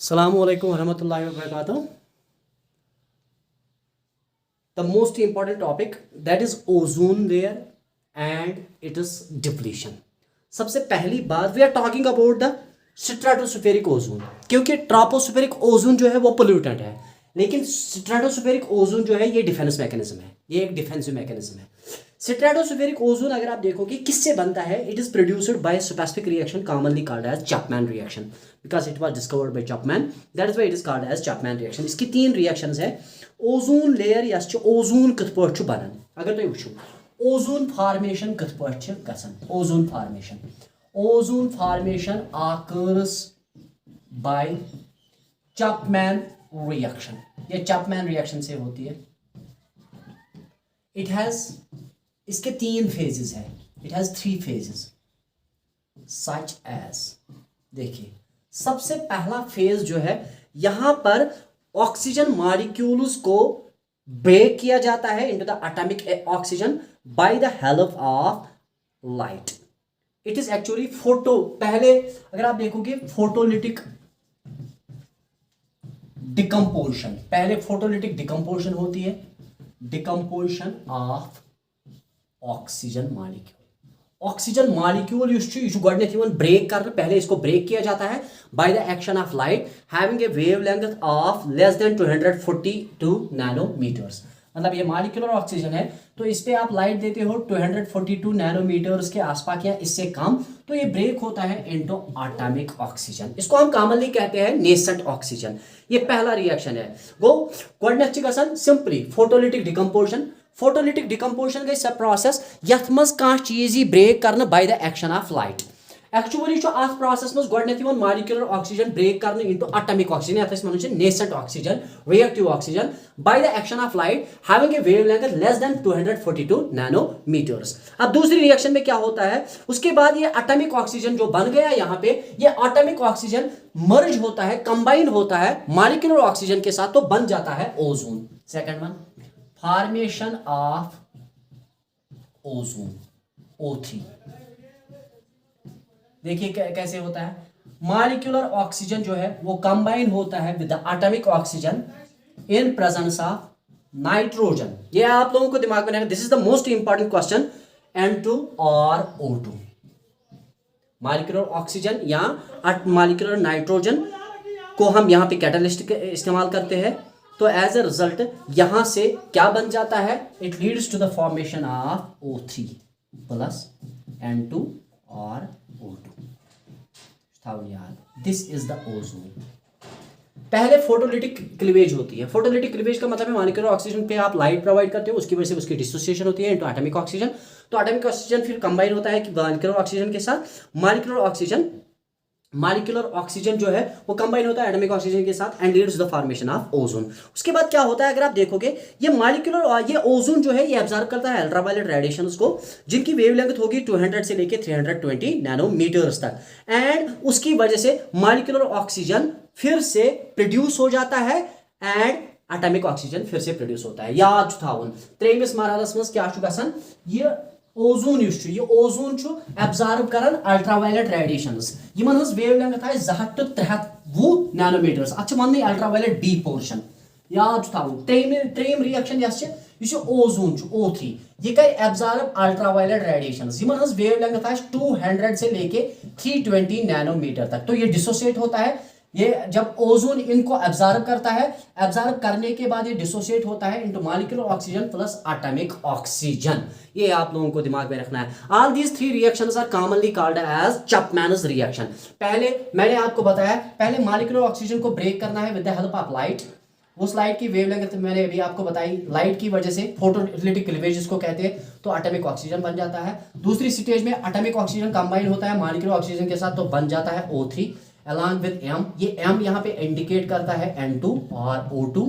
Assalamu alaikum warahmatullahi wabarakatuh. The most important topic, that is ozone layer and its depletion. सबसे पहली बात we are talking about the stratospheric ozone, क्योंकि tropospheric ozone जो है वो pollutant है, लेकिन स्ट्रेटोस्फेरिक ओजोन जो है ये डिफेंस मैकेनिज्म है, ये एक डिफेंसिव मैकेनिज्म है। स्ट्रेटोस्फेरिक ओजोन अगर आप देखोगे किससे बनता है, it is produced by specific reaction commonly called as Chapman reaction, because it was discovered by Chapman, that is why it is called as Chapman reaction. इसकी तीन रिएक्शंस है। ओजोन लेयर यस ओजोन कत पट बनन, अगर तुम वुचो ozone formation कत पट गसन, ozone formation occurs by Chapman reaction, ये चैपमैन रिएक्शन से होती है। इट हैज, इसके तीन फेजेस है, it has 3 phases such as, देखिए सबसे पहला फेज जो है यहां पर ऑक्सीजन मॉलिक्यूल्स को ब्रेक किया जाता है into the atomic oxygen by the help of light. It is actually photo, पहले अगर आप देखोगे फोटोलिटिक डिकम्पोजिशन, पहले फोटोलिटिक डिकम्पोजिशन होती है, decomposition of oxygen molecule. Oxygen molecule break कर, पहले इसको ब्रेक किया जाता है by the action of light having a wavelength of less than 242 nanometres. मतलब ये मॉलिक्यूलर ऑक्सीजन है, तो इस पे आप लाइट देते हो 242 नैनोमीटर्स के आसपास या इससे कम, तो ये ब्रेक होता है इनटू एटॉमिक ऑक्सीजन। इसको हम कॉमनली कहते हैं नेसेंट ऑक्सीजन। ये पहला रिएक्शन है। गो गोडनेच गसन simply photolytic decomposition. Photolytic decomposition गई सब प्रोसेस यथ मज कह चीज यी ब्रेक करने by the action of light. Actually process मज गोडनेथ मॉलिक्यूलर ऑक्सीजन ब्रेक करने इनटू एटॉमिक ऑक्सीजन, यथ one nascent oxygen, reactive oxygen by the action of light having a wavelength less than 242 nanometres. अब दूसरी रिएक्शन में क्या होता है, उसके बाद ये एटॉमिक ऑक्सीजन जो बन गया यहाँ पे, ये एटॉमिक ऑक्सीजन मर्ज होता है, कंबाइन होता है मॉलिक्यूलर ऑक्सीजन के साथ, तो बन जाता है ozone. Second one, formation of ozone O3। देखिए कैसे होता है, मॉलिक्यूलर ऑक्सीजन जो है वो कंबाइन होता है with the atomic oxygen in presence of nitrogen. ये आप लोगों को दिमाग में रखना, this is the most important question, N2 और O2। मॉलिक्यूलर ऑक्सीजन या मॉलिक्यूलर नाइट्रोजन को हम यहाँ पे कैटालिस्ट इस्तेमाल करते हैं, तो एज ए रिजल्ट यहां से क्या बन जाता है, it leads to the formation of O3 plus N2 और O2। This is the ozone. पहले फोटोलिटिक क्लीवेज होती है। फोटोलिटिक क्लीवेज का मतलब है मॉलिक्यूलर ऑक्सीजन पे आप लाइट प्रोवाइड करते हो, उसकी वजह से उसकी डिसोसिएशन होती है इनटू एटॉमिक ऑक्सीजन, तो एटॉमिक ऑक्सीजन फिर कंबाइन होता है कि मॉलिक्यूलर ऑक्सीजन के साथ। मॉलिक्यूलर ऑक्सीजन जो है वो कंबाइन होता है एटॉमिक ऑक्सीजन के साथ and leads to the formation of ozone. उसके बाद क्या होता है, अगर आप देखोगे ये मॉलिक्यूलर, ये ओजोन जो है ये एब्जॉर्ब करता है अल्ट्रावायलेट रेडिएशंस को, जिनकी वेवलेंथ होगी 200 से लेके 320 नैनोमीटर्स तक, एंड उसकी वजह से मॉलिक्यूलर ऑक्सीजन फिर से प्रोड्यूस हो जाता है एंड एटॉमिक ऑक्सीजन फिर से प्रोड्यूस होता है। याद थावन त्रेमिस मरहलस मज क्या गसन, ये ओजोन ये ओजोन एब्जॉर्ब करन अल्ट्रावायलेट रेडिएशंस, यमन हज वेवलेंथ आए 200 to 320 नैनोमीटर्स, अत वन्ने अल्ट्रावायलेट बी पोर्शन। याद थावन त्रेम रिएक्शन यस ओजोन O3, ये कर एब्जॉर्ब अल्ट्रावायलेट रेडिएशंस, यमन हज वेवलेंथ आए 200 से लेके 320 नैनोमीटर तक, तो ये डिसोसिएट होता है। ये जब ओजोन इनको एब्जॉर्ब करता है, एब्जॉर्ब करने के बाद ये डिसोसिएट होता है into molecular oxygen plus atomic oxygen. ये आप लोगों को दिमाग में रखना है। All these 3 reactions are commonly called as Chapman's reaction. पहले मैंने आपको बताया, पहले मॉलिक्यूलर ऑक्सीजन को ब्रेक करना है with the help of light. उस लाइट की वेवलेंथ मैंने अभी आपको बताई, लाइट की वजह से फोटोलिटिक क्लीवेज जिसको कहते हैं, तो एटॉमिक ऑक्सीजन बन जाता है। दूसरी स्टेज में एटॉमिक ऑक्सीजन कंबाइन होता है मॉलिक्यूलर ऑक्सीजन के साथ, तो बन जाता है O3 अलॉन्ग विद M। ये M यहाँ पे इंडिकेट करता है N2 और O2।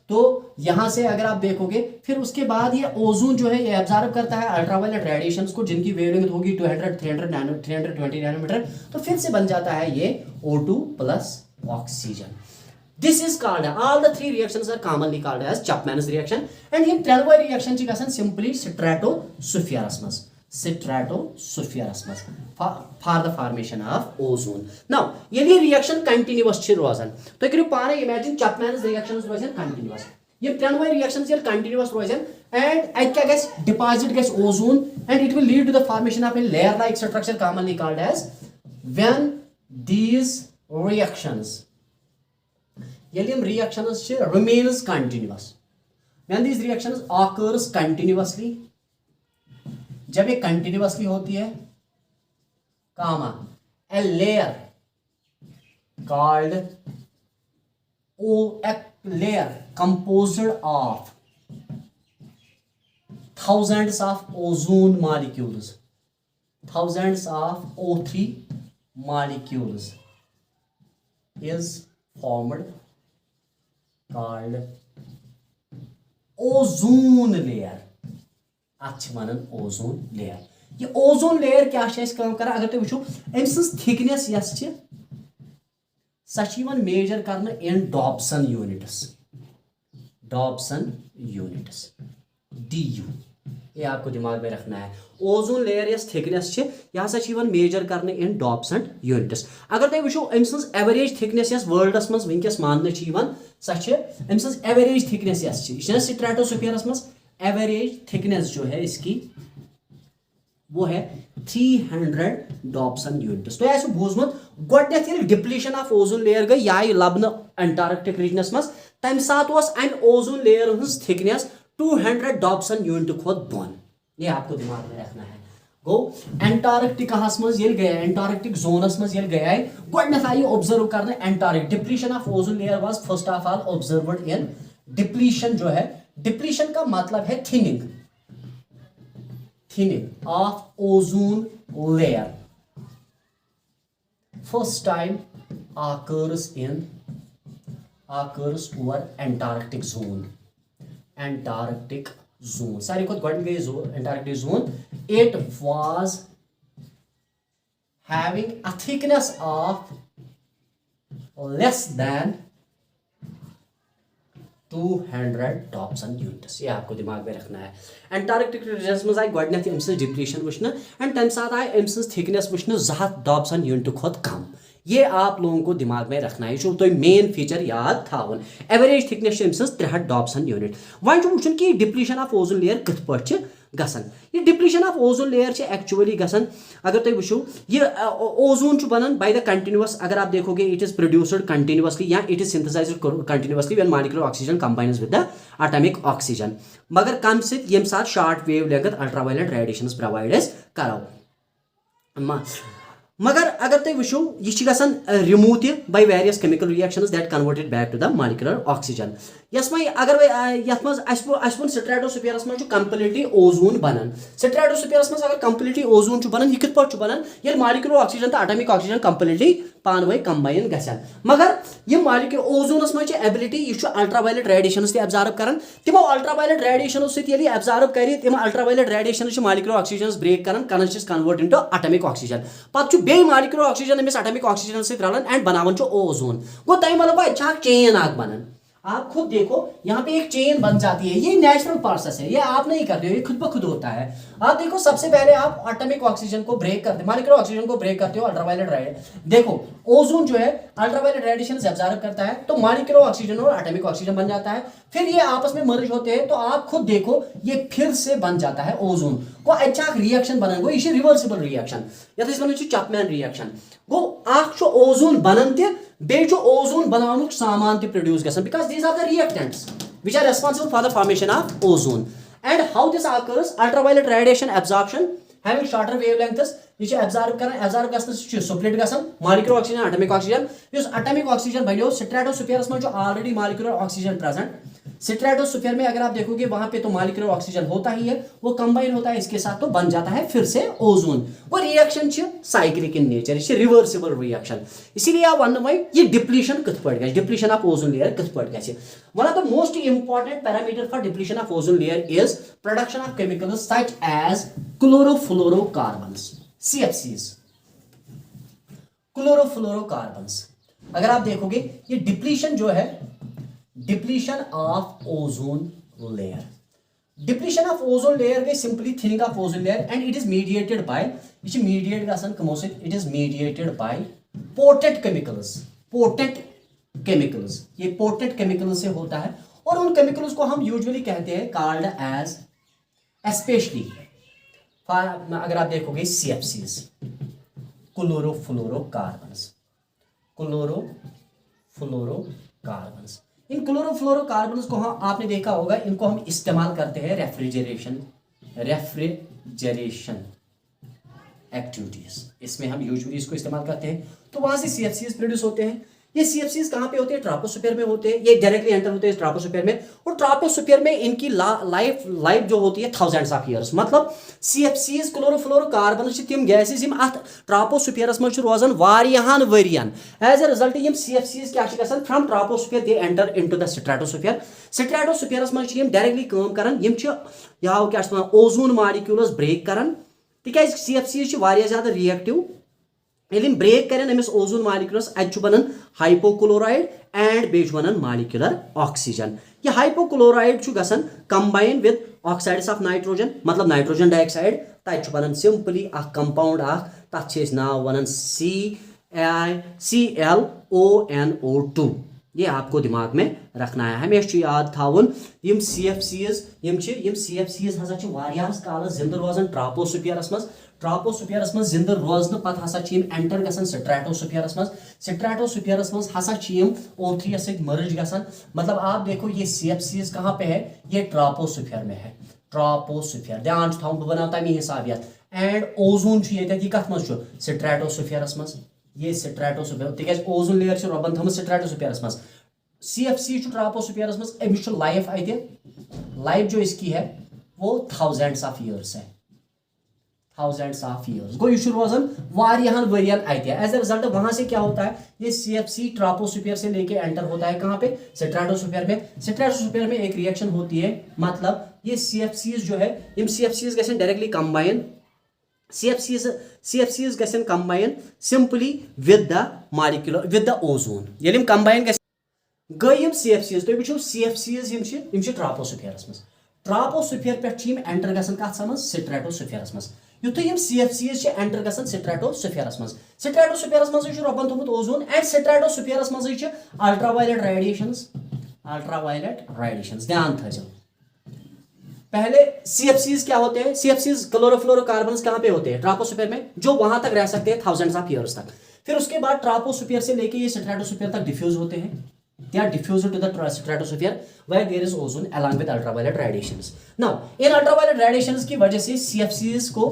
तो यहां से अगर आप देखोगे फिर उसके बाद ये ओजोन जो है ये एब्जॉर्ब करता है अल्ट्रावायलेट रेडिएशंस को, जिनकी वेवलेंथ होगी 320 नैनोमीटर, तो फिर से बन जाता है ये O2 plus oxygen. This is called, all the 3 reactions are commonly called as Chapman's reaction, and in 12 reaction ची गसन simply stratospheric स्ट्रेटोस्फीयरस मज for the formation of ozone. Now ये रिएक्शन कंटिन्यूअस रोजान तुम करो पाने इमेजिन चैपमैन्स रिएक्शन रोजन continuous ये त्रेनवे रिएक्शंस ये कंटिन्यूअस रोजन एंड अत क्या गस डिपॉजिट गस ozone and it will lead to the formation of a layer like structure commonly called as when these reactions reactions remains continuous when these reactions occurs continuously जब ये continuously होती है कामा a layer called a layer composed of thousands of ozone molecules, thousands of O3 molecules is formed called ozone layer। One ozone layer ये ozone layer क्या कर अगर तुम वो अम थिकनेस सह मेजर कर इन डॉप्सन यूनिट्स DU ये आपको दिमाग में रखना है। ओजोन लेयर यस थिकनेस यह मेजर कर इन डॉप्सन यूनिट्स। अगर तुम वो अम एवरेज थिकनेस यस वर्ल्डस मज वनकस मान सह एवरेज थिकनेस यह स्ट्रेटोस्फीयरस मज एवरेज थिकनेस जो है इसकी वो है 300 डॉप्सन यूनिट्स। तो ऐसे बूजमुत गोडनेथ डिप्लीशन ऑफ ओजोन लेयर गई या लबन अंटार्कटिक रीजनस मज तम सात अम ओजोन लेयर हज thickness 200 Dobson unit Khot bone. ये आपको दिमाग में रखना है। गो एंटार्कटिकास मज गए एंटार्कटिक जोनस मज गए गोडनेथ आई ऑब्जर्व करने Antarctic depletion of ozone layer was first of all observed in depletion जो है डिप्लीशन का मतलब है thinning of ozone layer first time occurs over Antarctic zone सारी खुद गई Antarctic zone it was having a thickness of less then 200 Dobson units. ये आपको दिमाग में रखना है। एंटार्कटिक रीजन मज आई गोडनेथ अम डिप्लीशन वुचन एंड तम साथ आई अम थिकनेस वुचन 200 डॉप्सन यूनिट खोत कम। ये आप लोगों को दिमाग में रखना है। तो मेन फीचर याद थावन average thickness um 300 Dobson unit. One वुचन कि डिप्लीशन ऑफ ओजोन लेयर कथ पे गसन। ये depletion of ozone layer actually गसन अगर तुम वो ये ओजोन बनान बाय द कंटिन्यूअस। अगर आप देखोगे इट इज प्रोड्यूस्ड कंटिन्यूअसली या it is synthesised continuously when molecular oxygen combines with the atomic oxygen मगर कम से यम साथ short wavelength ultraviolet radiations provide करो। मगर अगर तुम वो यह remove by various chemical reactions that converted back to the molecular oxygen. अगर वो स्ट्रेटोस्फीयरस मज कंप्लीटली ओजोन बनान। स्ट्रेटोस्फीयरस मज अगर कंप्लीटली ओजोन बनान यह कित पे बनान ये मॉलिक्यूलर ऑक्सीजन तो एटॉमिक ऑक्सीजन कंप्लीटली पानवे कंबाइन गसन। मगर यह मॉलिक्यूलर ओजोनस मज एबिलिटी यह अल्ट्रावायलेट रेडिएशंस एब्जॉर्ब कर तमो अल्ट्रावायलेट रेडिएशन सत्य एब्जॉर्ब कर तम ultraviolet radiation molecular oxygen break कर कन्वर्ट इनटू एटॉमिक ऑक्सीजन पे बे मॉलिक्यूलर ऑक्सीजन अमिस एटॉमिक ऑक्सीजन सहित रलन एंड बनावन ओजोन। गो तम मतलब चेन बनन। आप खुद देखो यहाँ पे एक चेन बन जाती है। ये नेचुरल प्रोसेस है, ये आप नहीं करते हो, ये खुद ब खुद होता है। आप देखो सबसे पहले आप एटॉमिक ऑक्सीजन को ब्रेक करते हो, मॉलिक्यूलर ऑक्सीजन को ब्रेक करते हो अल्ट्रावायलेट रेडिएशन। देखो ओजोन जो है अल्ट्रावायलेट रेडिएशन एब्जॉर्ब करता है तो मॉलिक्यूलर ऑक्सीजन और एटॉमिक ऑक्सीजन बन जाता है। फिर ये आपस में मर्ज होते हैं तो आप खुद देखो ये फिर से बन जाता है ओजोन को। अच्छा रिएक्शन बनन गो यह रिवर्सिबल रिएक्शन यथ वन चैपमैन रिएक्शन गो ओजोन बनन ते ओजोन बनानुक सामान ते प्रोड्यूस गसन because these are the reactants which are responsible for the formation of ozone and how this occurs ultraviolet radiation absorption having shorter wavelengths ये एब्जॉर्ब गसन स्प्लिट गसन मॉलिक्यूलर ऑक्सीजन एटॉमिक ऑक्सीजन इस atomic oxygen बनो स्ट्रेटोस्फीयरस में जो already molecular oxygen present. Stratosphere में अगर आप देखोगे वहां पे तो मॉलिक्यूलर ऑक्सीजन होता ही है, वो कंबाइन होता है इसके साथ तो बन जाता है फिर से ओजोन। वो reaction cyclic in nature, reversible reaction. इसीलिए आप वन ये डिप्लीशन कथ पे डिप्लीशन ऑफ ओजोन लेयर कथ पे one of the most important parameter for depletion of ozone layer is production of chemicals such as chlorofluorocarbons CFCs chlorofluorocarbons. अगर आप देखोगे ये डिप्लीशन जो है depletion of ozone layer depletion of ozone layer गई simply thinning of ozone layer and it is mediated by ये mediate गसन कमो से it is mediated by potent chemicals ये पोटेंट केमिकल्स से होता है और उन केमिकल्स को हम यूजुअली कहते हैं कॉल्ड एज स्पेशली अगर आप देखोगे CFCs क्लोरोफ्लोरोकार्बन्स इन क्लोरोफ्लोरोकार्बन्स को आपने देखा होगा इनको हम इस्तेमाल करते हैं रेफ्रिजरेशन एक्टिविटीज इसमें हम यूजुअली इसको इस्तेमाल करते हैं तो वहां से CFCs प्रोड्यूस होते हैं ये CFCs कहाँ पे होते हैं ट्रापोस्फीयर में होते हैं ये डायरेक्टली एंटर होते हैं ट्रापोस्फीयर में और ट्रापोस्फीयर में इनकी लाइफ जो होती है थाउजेंड्स ऑफ ईयर्स मतलब CFCs क्लोरोफ्लोरोकार्बन्स तिम गैसेस यम अथ ट्रापोस्फीयरस मज रोजान वारियाहन वरियन एज अ रिजल्ट यम CFCs क्या गसान from troposphere they enter into the स्ट्रेटोस्फीयरस मज डायरेक्टली काम करन यम क्या ओजोन मॉलिक्यूल्स ब्रेक करन तिकाज CFCs वारिया ज्यादा रिएक्टिव यदि ब्रेक करें अमिस ओजोन मॉलिक्यूल्स अत बनन हाइपोक्लोराइड एंड बेच बनन मॉलिक्यूलर ऑक्सीजन ये हाइपोक्लोराइड गसन combine with oxides of nitrogen मतलब नाइट्रोजन डाइऑक्साइड तत बनन सिंपली अ कंपाउंड तथ नाव वनन ClONO2 ये आपको दिमाग में रखना है हमेशा याद थावन यम CFCs हसा वारियास कालस जिंद रोजान ट्रापोस्फीयरस मज जिंद रोजन पत हसा एंटर गसन स्ट्रेटोस्फीयरस मज हसा O3 से मर्ज गसन मतलब आप देखो ये CFCs कहाँ पे है ये ट्रापोस्फीयर में है ट्रापोस्फीयर ध्यान थावन बह बनाव तमी हिसाबियत एंड ओजोन ये कत मज स्ट्रेटोस्फीयरस मज ये स्ट्रेटोस्फीयर तिकाज ओजोन लेयर रबन थम स्ट्रेटोस्फीयरस मज CFC ट्रापोस्फीयरस मज अमिस लाइफ अत लाइफ जो इसकी है वो थाउजेंड्स ऑफ ईयर्स है गो यह रोजान वारियाहन वरियन अत एज ए रिजल्ट वहां से क्या होता है ये CFC ट्रापोस्फीयर से लेके एंटर होता है कहाँ पे स्ट्रेटोस्फीयर में एक रिएक्शन होती है मतलब ये CFCs जो है इन CFCs गसन डायरेक्टली कंबाइन CFCs गसन combine simply with the molecular with the ozone यदि कंबाइन गई CFCs तो वो CFCs ट्रापोस्फीयर पे एंटर गसन कत मज स्ट्रेटोस्फीयरस मज युत CFCs एंटर गसन स्ट्रेटोस्फीयरस मज रबन थोमुत ओजोन एंड स्ट्रेटोस्फीयरस मज अल्ट्रावायलेट रेडिएशंस ध्यान थो पहले CFCs क्या होते हैं CFCs क्लोरोफ्लोरोकार्बन्स कहाँ पे होते हैं ट्रापोस्फीयर में जो वहां तक रह सकते हैं थाउजेंड्स ऑफ ईयर्स तक फिर उसके बाद ट्रापोस्फीयर से लेके ये स्ट्रेटोस्फीयर तक डिफ्यूज होते हैं they are diffused to the stratosphere where there is ozone along with ultraviolet radiations now in ultraviolet radiations की वजह से CFCs को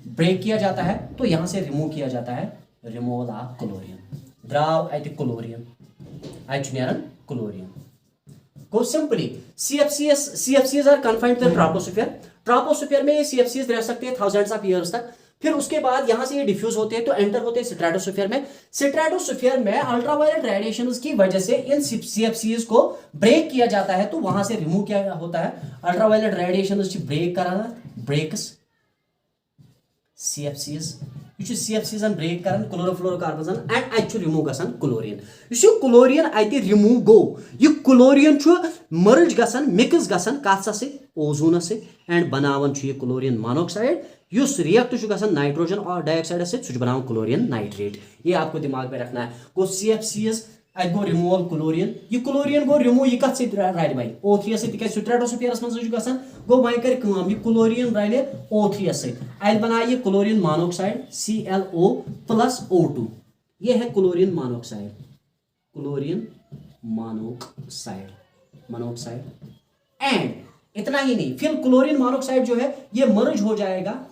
ब्रेक किया जाता है तो यहां से रिमूव किया जाता है रिमूवल ऑफ क्लोरीन द्राव अत क्लोरीन को simply CFCs are confined to the troposphere में ये CFCs रह सकते हैं थाउजेंड्स ऑफ ईयर्स तक फिर उसके बाद यहां से ये डिफ्यूज होते हैं तो एंटर होते हैं स्ट्रेटोस्फीयर में अल्ट्रावायलेट रेडिएशंस की वजह से इन CFCs को ब्रेक किया जाता है तो वहां से रिमूव किया होता है अल्ट्रावायलेट रेडिएशंस ब्रेक कराना ब्रेक्स CFCs CFCs ब्रेक कर क्लोरोफ्लोरोकार्बन्स एंड अत रिमूव गसन क्लोरीन क्लोरीन अत रिमूव गो यह क्लोरीन मर्ज गसन मिक्स गसन कत ओजोनस एंड बनावन क्लोरीन मोनोऑक्साइड युस रिएक्ट गसन नाइट्रोजन और डाइऑक्साइड सह बनावन क्लोरीन नाइट्रेट ये आपको दिमाग में रखना है गो CFCs अत गो रिमूवल क्लोरीन यह क्लोरीन गो रिमूव यह कत रल वह O3 स्ट्रेटोस्फीयरस मज गसन गो वह कर यह क्लोरीन रल O3 अत बनाए यह क्लोरीन मोनोऑक्साइड ClO+O2 ये है क्लोरीन मोनोऑक्साइड एंड इतना ही नहीं फिर क्लोरीन मोनोऑक्साइड जो है ये मर्ज हो जाएगा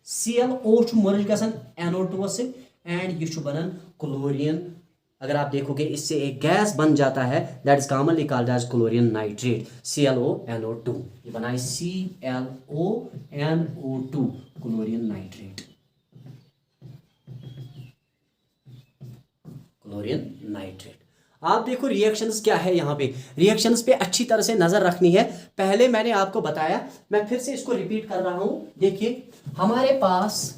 ClO मर्ज गसन NO2 से एंड ये बनन क्लोरीन अगर आप देखोगे इससे एक गैस बन जाता है that is commonly called as chlorine nitrate ClONO2 ये बनाए ClONO2 क्लोरीन नाइट्रेट आप देखो रिएक्शंस क्या है यहाँ पे रिएक्शंस पे अच्छी तरह से नजर रखनी है पहले मैंने आपको बताया मैं फिर से इसको रिपीट कर रहा हूं देखिए हमारे पास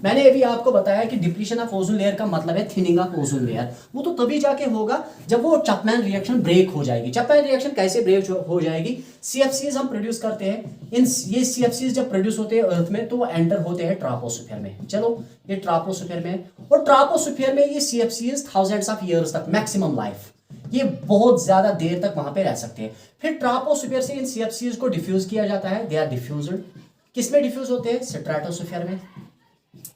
मैंने अभी आपको बताया कि डिप्लीशन ऑफ ओजोन लेयर का मतलब है थिनिंग ऑफ ओजोन लेयर। वो तो तभी जाके होगा जब वो चैपमैन रिएक्शन ब्रेक हो जाएगी। चैपमैन रिएक्शन कैसे ब्रेक हो जाएगी? सीएफसीज हम प्रोड्यूस करते हैं, ये सीएफसीज जब प्रोड्यूस होते हैं अर्थ में तो वो एंटर होते हैं ट्रोपोस्फीयर में। चलो ये ट्रोपोस्फीयर में, और ट्रोपोस्फीयर में ये सीएफसीज थाउजेंड्स ऑफ ईयर्स तक मैक्सिमम लाइफ, ये बहुत ज्यादा देर तक वहां पे रह सकते हैं। फिर ट्रोपोस्फीयर से इन सीएफसीज को डिफ्यूज किया जाता है, दे आर डिफ्यूज्ड। किसमें डिफ्यूज होते हैं? स्ट्रेटोस्फीयर में।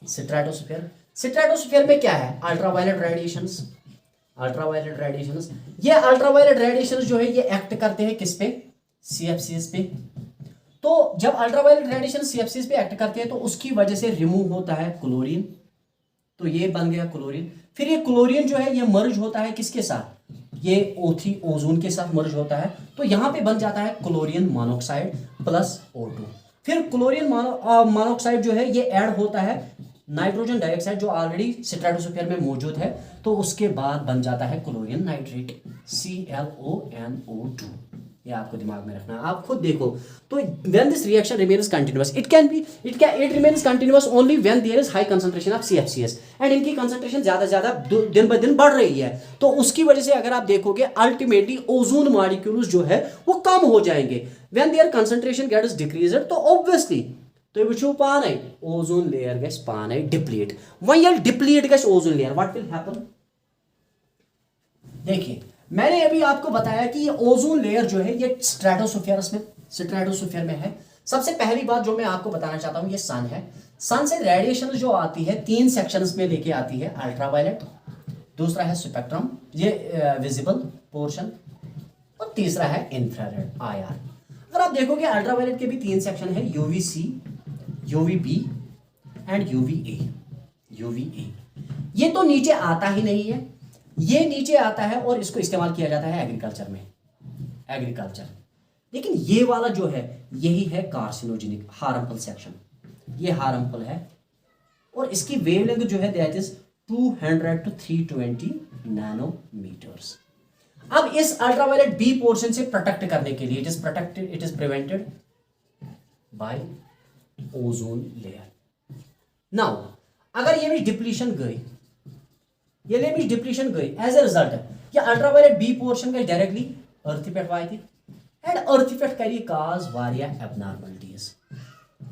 स्ट्रेटोस्फीयर में क्या है? Ultraviolet radiations. अल्ट्रावायलेट रेडिएशंस, ये अल्ट्रावायलेट रेडिएशंस जो है ये एक्ट करते हैं किस पे? सीएफसीज पे। तो जब अल्ट्रावायलेट रेडिएशन सीएफसीज पे एक्ट करते हैं तो उसकी वजह से रिमूव होता है क्लोरीन, तो ये बन गया क्लोरीन। फिर ये क्लोरीन जो है ये मर्ज होता है किसके साथ? ये O3 ओजोन के साथ मर्ज होता है, तो यहां पे बन जाता है क्लोरीन मोनोऑक्साइड प्लस O2। फिर क्लोरीन मोनोऑक्साइड जो है ये ऐड होता है नाइट्रोजन डाइऑक्साइड जो ऑलरेडी स्ट्रेटोस्फीयर में मौजूद है, तो उसके बाद बन जाता है क्लोरीन नाइट्रेट ClONO2। ये आपको दिमाग में रखना है, आप खुद देखो। तो when this reaction remains continuous, it remains continuous only when there is high concentration of CFCs, and इनकी कंसंट्रेशन ज्यादा ज्यादा दिन ब दिन बढ़ रही है। तो उसकी वजह से अगर आप देखोगे अल्टीमेटली ओजोन मॉलिक्यूल्स जो है वो कम हो जाएंगे। When their concentration gets decreased तो ऑब्वियसली तो वो पाने ओजोन लेयर गस पाने डिप्लीट। वहीं ये डिप्लीट गस ozone layer, what will happen? देखिए मैंने अभी आपको बताया कि ये ओजोन लेयर जो है ये स्ट्रेटोस्फीयर में है। सबसे पहली बात जो मैं आपको बताना चाहता हूं, ये सन है। सन से रेडिएशन जो आती है 3 सेक्शंस में लेके आती है, अल्ट्रावायलेट, दूसरा है स्पेक्ट्रम ये विजिबल पोर्शन, और तीसरा है इंफ्रारेड IR। अगर आप देखोगे अल्ट्रावायलेट के भी 3 सेक्शन है, UVC, UVB एंड UVA। ये तो नीचे आता ही नहीं है, ये नीचे आता है और इसको इस्तेमाल किया जाता है एग्रीकल्चर में, लेकिन ये वाला जो है यही है कार्सिनोजेनिक हार्मफुल सेक्शन, ये हार्मफुल है। और इसकी वेवलेंथ जो है दैट इज 200 to 320 नैनोमीटर्स। अब इस अल्ट्रावायलेट बी पोर्शन से प्रोटेक्ट करने के लिए it is prevented by ozone layer. Now अगर ये भी डिप्लीशन गई, एज ए रिजल्ट ये अल्ट्रावायलेट बी पोर्शन का डायरेक्टली अर्थ पे वायती एंड अर्थ पे करी काज वारिया abnormalities,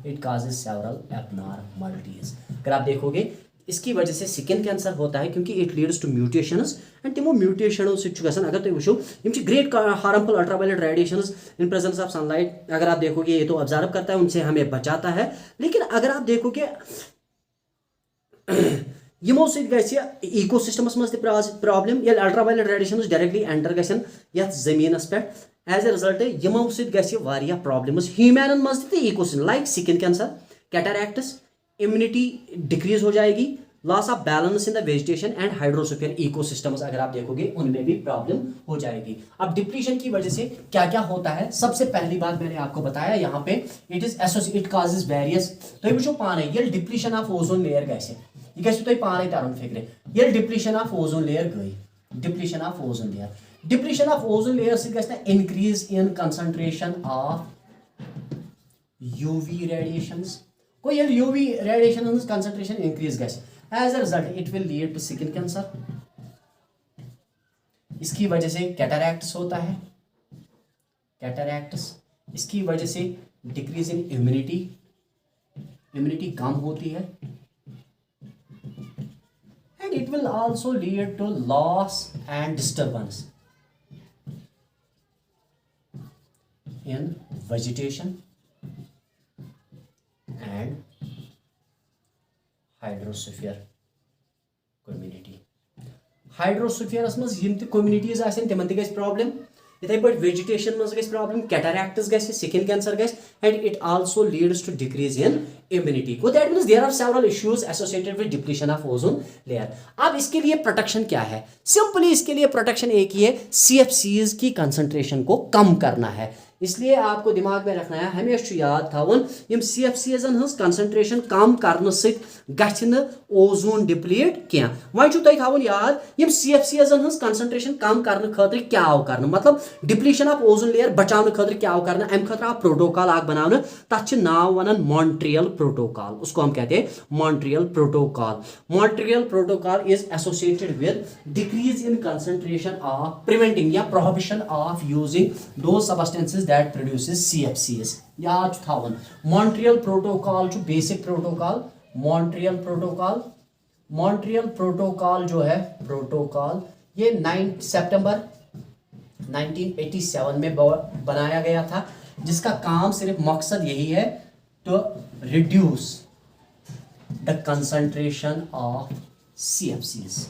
it causes several abnormalities. अगर आप देखोगे इसकी वजह से स्किन कैंसर होता है क्योंकि it leads to mutations and तिमो म्यूटेशनों से गसन अगर तुम वो great harmful ultraviolet radiations in presence of sunlight अगर आप देखोगे ये तो ऑब्जर्व करता है, उनसे हमें बचाता है। लेकिन अगर आप देखोगे यमो इकोसिस्टमस मज प्रॉब्लम ये अल्ट्रावायलेट रेडिएशंस डायरेक्टली एंटर गसन यथ जमीनस पे, एज ए रिजल्ट यमो सह प्रॉब्लम्स ह्यूमन मज ecosystem like skin cancer, cataracts, immunity decrease हो जाएगी, loss of balance in the vegetation and hydrosphere ecosystems अगर आप देखोगे उनमें भी प्रॉब्लम हो जाएगी। अब डिप्लीशन की वजह से क्या क्या होता है, सबसे पहली बात मैंने आपको बताया यहाँ पे इट काजेस वेरियस तो वो पाने ये डिप्लीशन ऑफ ओजोन लेयर कैसे ये गो पाने तरन फिक्रे ये डिप्लीशन ऑफ ओजोन लेयर गई, डिप्लीशन ऑफ ओजोन लेयर से increase in concentration of UV radiations को ये यूवी रेडिएशन कंसंट्रेशन इंक्रीज गए, as a result it will lead to skin cancer. इसकी वजह से कैटरैक्ट्स होता है, कैटरैक्ट्स इसकी वजह से डिक्रीज इन इम्यूनिटी कम होती है and it will also lead to loss and disturbance in vegetation and hydrosphere community. हाइड्रोस्फीयरस मज यम त कम्युनिटीज आसन तिमन त गस प्रॉब्लम, इथे पे वेजिटेशन मज गस प्रॉब्लम, कैटरैक्ट्स गस, स्किन कैंसर गस and it also leads to decrease in immunity. को that means there are several issues associated with depletion of ozone layer. अब इसके लिए प्रोटेक्शन क्या है? सिंपली इसके लिए प्रोटेक्शन एक ही है, CFCs की कंसंट्रेशन को कम करना है। इसलिए आपको दिमाग में रखना है, हमेशा याद थावन यम CFCsन हंस कंसंट्रेशन कम करने सहित गछ न ओजोन डिप्लीट क्या। वह तुम थावन याद यम CFCsन हंस कंसंट्रेशन कम करने खतर क्या आव करने, मतलब डिप्लीशन ऑफ ओजोन लेयर बचाने खतर क्या आव करने, अम खतर आव प्रोटोकॉल आग बनाने, तथ नाव वनन मॉन्ट्रियल प्रोटोकॉल, उसको हम कहते हैं Montreal protocol. Montreal protocol is associated with decrease in concentration of preventing या प्रोहिबिशन ऑफ यूजिंग दो सबस्टेंसेस दैट प्रोड्यूसेस CFCs। याद थावन मॉन्ट्रियल प्रोटोकॉल जो basic protocol, Montreal protocol, Montreal protocol जो है प्रोटोकॉल ये 9 सितंबर 1987 में बनाया गया था, जिसका काम सिर्फ मकसद यही है to reduce the concentration of CFCs,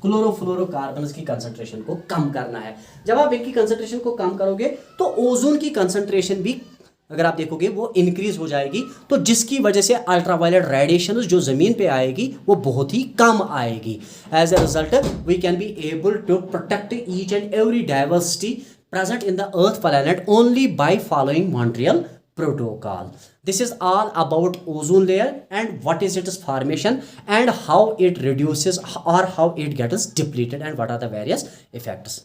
chlorofluorocarbons की कंसंट्रेशन को कम करना है। जब आप इनकी कंसंट्रेशन को कम करोगे तो ओजोन की कंसंट्रेशन भी अगर आप देखोगे वो इंक्रीज हो जाएगी, तो जिसकी वजह से अल्ट्रावायलेट रेडिएशन जो जमीन पे आएगी वो बहुत ही कम आएगी। As a result we can be able to protect each and every diversity present in the earth planet only by following Montreal protocol. This is all about ozone layer and what is its formation and how it reduces or how it gets depleted and what are the various effects.